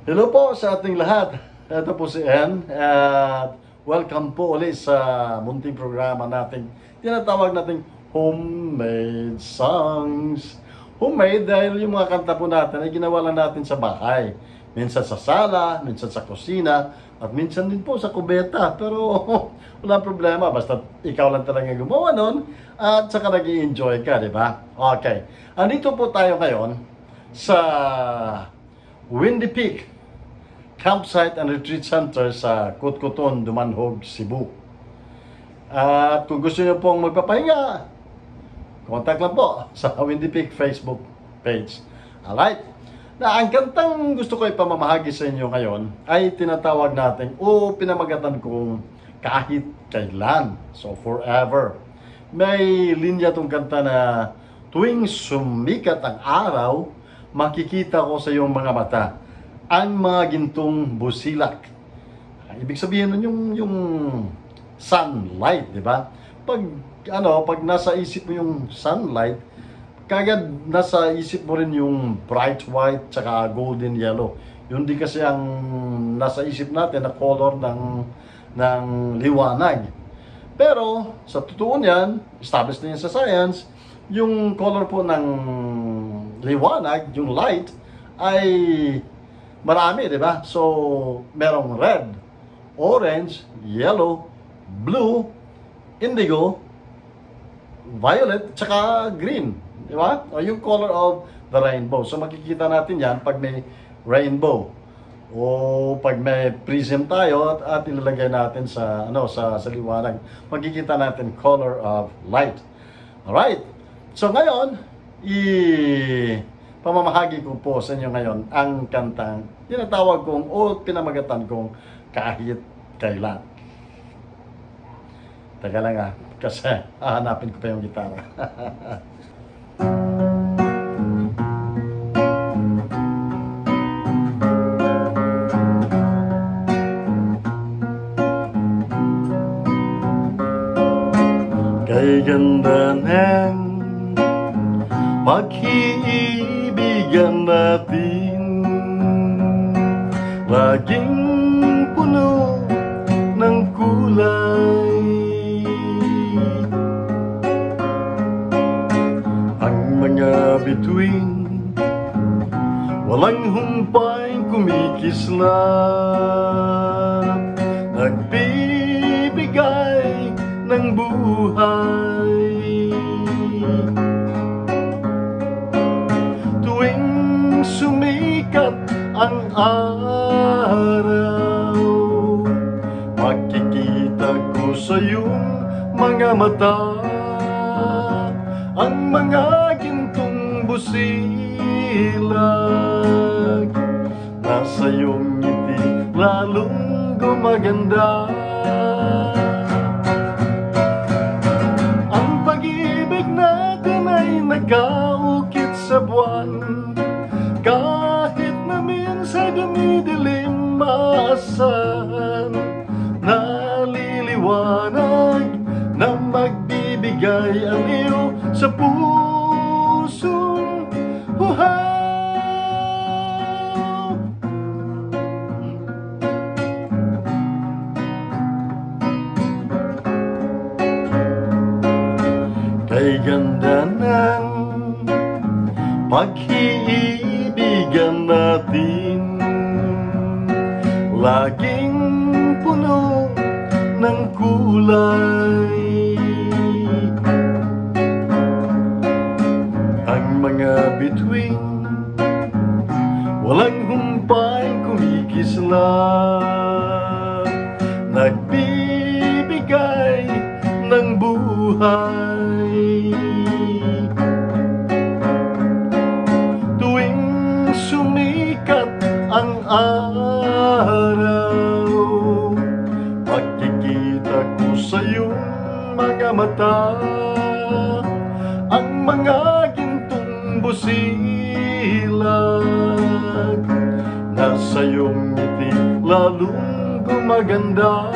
Hello po sa ating lahat. Ito po si En at welcome po ulit sa munting programa nating tinatawag nating Homemade Songs. Homemade dahil yung mga kanta po natin ay ginawa lang natin sa bahay. Minsan sa sala, minsan sa kusina, at minsan din po sa kubeta. Pero wala problema, basta ikaw lang talaga gumawa nun at saka nag-i-enjoy ka, di ba? Okay. Andito po tayo ngayon sa Windy Peak Campsite and Retreat Center sa Kutkuton, Dumanhog, Cebu. At kung gusto niyo pong magpapahinga, contact lang po sa Windy Peak Facebook page. Alright? Na ang kantang gusto ko ipamamahagi sa inyo ngayon ay tinatawag natin o pinamagatan kong kahit kailan. So, forever. May linya tong kanta na tuwing sumikat ang araw, makikita ko sa iyong mga mata ang mga gintong busilak. Ibig sabihin nun yung sunlight, di ba? Pag nasa isip mo yung sunlight, kagad nasa isip mo rin yung bright white tsaka golden yellow. Yun di kasi ang nasa isip natin na color ng liwanag. Pero sa totoo niyan, established na yan sa science, yung color po ng liwanag, yung light, ay marami, di ba? So, merong red, orange, yellow, blue, indigo, violet, tsaka green. Di ba? O yung color of the rainbow. So, makikita natin yan pag may rainbow. O pag may prism tayo at ilalagay natin sa liwanag, makikita natin color of light. Alright. So, ngayon, pamamahagi ko po sa inyo ngayon ang kantang tinatawag kong o pinamagatan kong kahit kailan. Teka lang kasi hahanapin ko pa yung gitara. Kay ganda ng pag-iibigan natin, laging puno ng kulay. Ang mga bituin, walang humpay kumikislap, nagbibigay ng buhay. Sumikat ang araw, makikita ko sa iyong mga mata ang mga gintong busilag. Nasa iyong ngiti lalong gumaganda. Ang pag-ibig natin ay nagkaukit sa buwan, kahit na minsan dumidilim, maasahan naliliwanag na magbibigay aliw sa pusong uhaw. Kay ganda ng pag-iibigan natin, laging puno ng kulay. Ang mga bituin, walang humpay kumikislap, nagbibigay ng buhay. Sumikat ang araw, makikita ko sa iyong mga mata ang mga gintong busilag. Nasa iyong ngiti lalong gumaganda.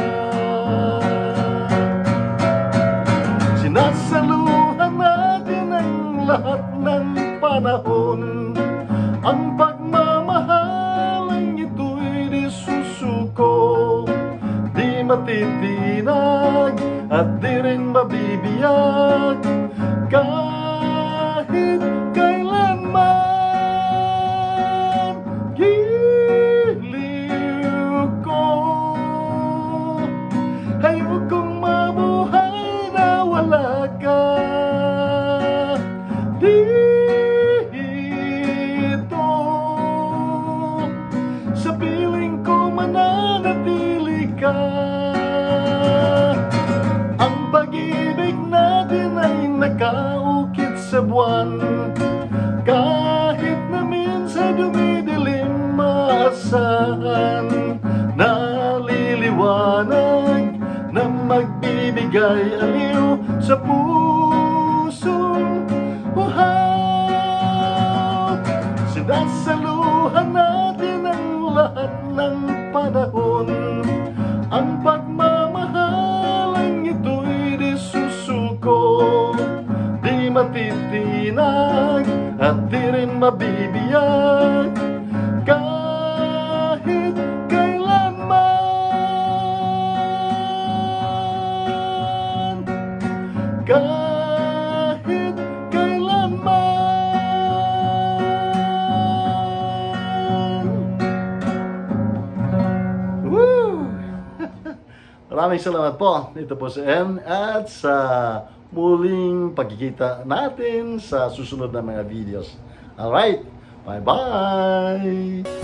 Sinasaluhan natin ang lahat ng panahon, ang pagmamahal ang ito matitinag at di rin mabibiyag kahit kailanman. Giliw ko, ayokong mabuhay na wala ka dito. Sa piling ko mananatili ka. Ang pag-ibig natin ay nakaukit sa buwan, kahit na minsan dumidilim maasahan. Naliliwanag na magbibigay aliw sa pusong uhaw. Sinasaluhan natin ang lahat ng panahon. Ang pagmamahalang ito'y di susuko, di matitinag at di rin mabibiyag kahit kailanman. Kahit kailanman. Woo! Maraming salamat po. Ito po si N at sa muling pagkikita natin sa susunod na mga videos. Alright, bye-bye!